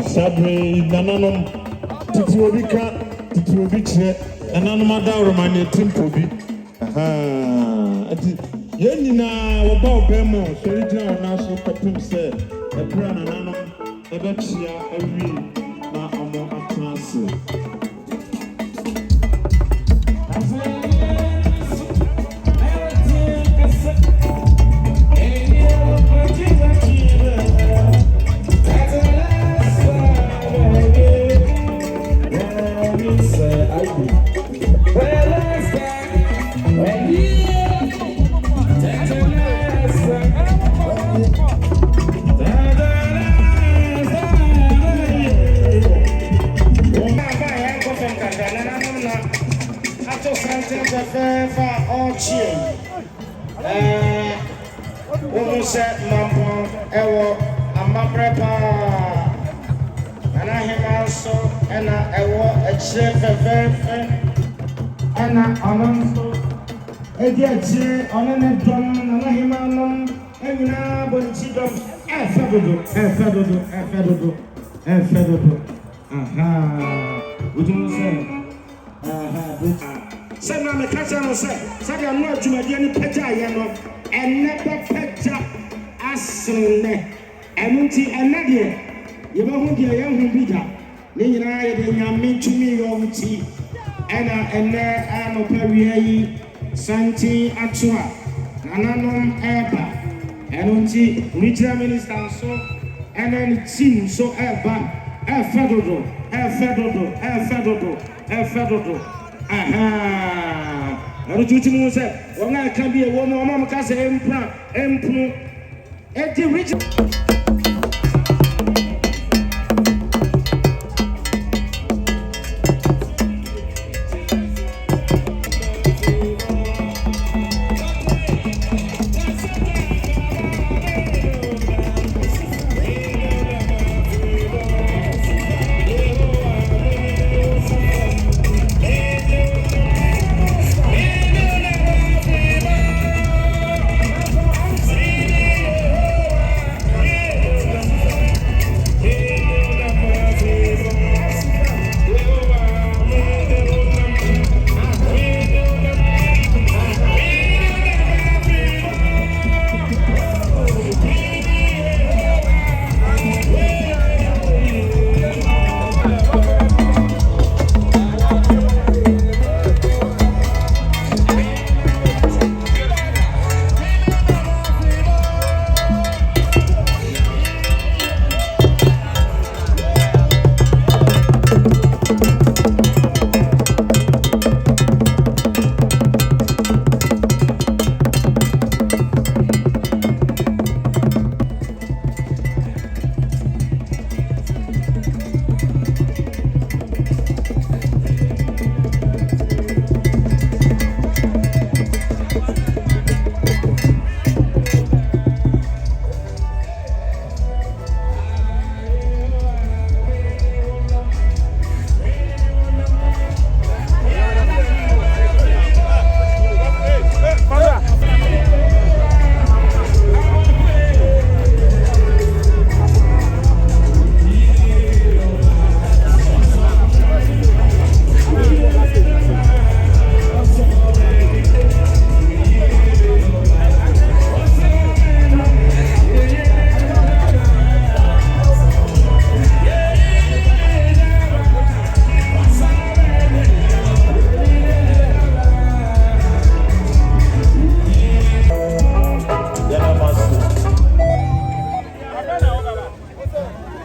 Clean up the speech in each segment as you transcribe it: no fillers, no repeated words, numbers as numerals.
Sabre Nananom Titiobika Titiobiche Nananom da Romania Timpobi Yenina waba obemo so regional naso kopim se ebra Nananom ebechia ewi na omo atase Asante Mampong ewo amaprepa ana himanso ena ewo echire fefefe ena ononso edi echire onene dom ana himanom enina bonchi dom efedodo aha ujumu se se na me kacha no se saga no adwumadie ni pagya ye no enne be pagya asene enunti enade ye ba hu die ye hu bida ne nyina ye de nyame tumi yo nti ena enne ano pawie yi santi atoa nananom eba enunti regional minister so enen team so eba efedodo aha arujuti mu se wona ka bi e wo mo ka se empunu edi region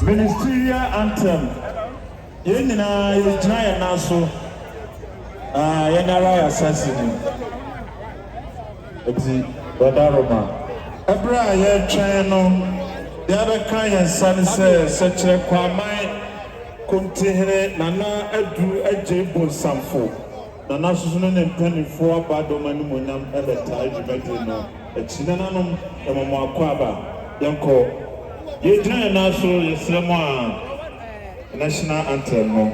ministerial anthem yenina yegyina ya naso Yenara assassin. It's Badaroma. Ebra, ye channel. The other kind of son says, such a Kwamai Kuntihere, Nana, Edu, Ejebo, Samfo. Nana Susan and Penny for Badomanum, Ebetai, Jibetino, a Chinanum, and Mama Quaba, Yanko. Ye join us, Yesema, national anthem.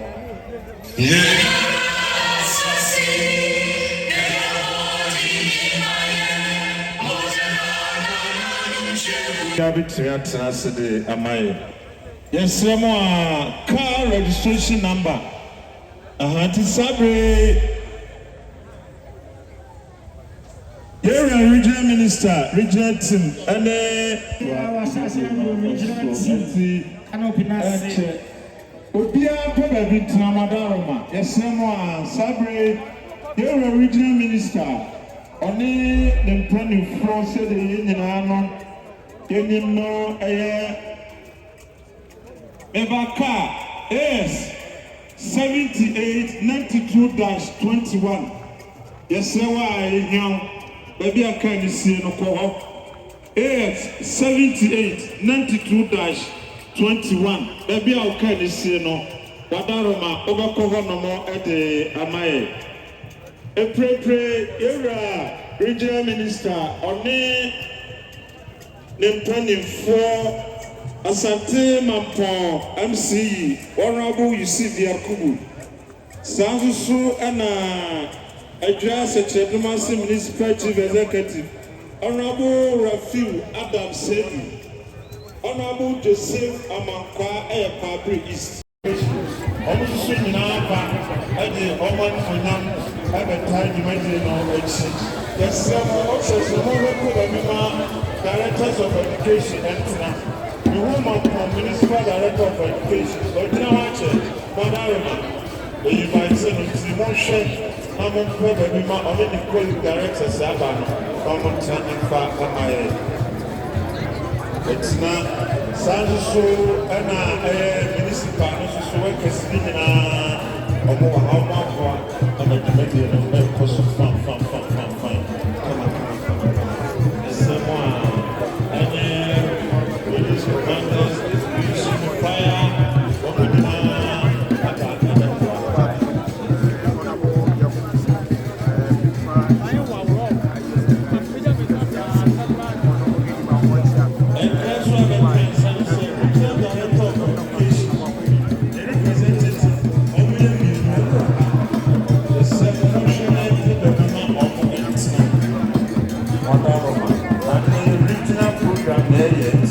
Yes, car registration number. Here are regional minister, regional team, and Obia probably Tramadaroma. Yes, Sabre. Here are regional minister. Only the Penny France, the Union. You know, Ebaka is 7892-21. Yes, sir, why, young baby, I can't see no call. It's 7892-21. Baby, I can't see no. Badaroma, overcover no more at the Amae. A era regional minister, only. Nempani for Asante Mampong MC Honorable Yusuf Yakubu Sansu and Gyaasehene Nananom Municipal Chief Executive Honorable Rafiu Adam Sedu Honorable Joseph Amankwa Ayapabri East Omusu Nyinapa Adi Oman Funyam Abetai Jumadi no Echi Yes, Directors of Education and the woman from Municipal Director of Education, but now actually, Madarima, the United Motion, I'm on the Quality Director Sabano, Common Training for MIA. It's not Sanso and a municipal, so workers in a more how much and a committee of cost of fun. Regional program there yet.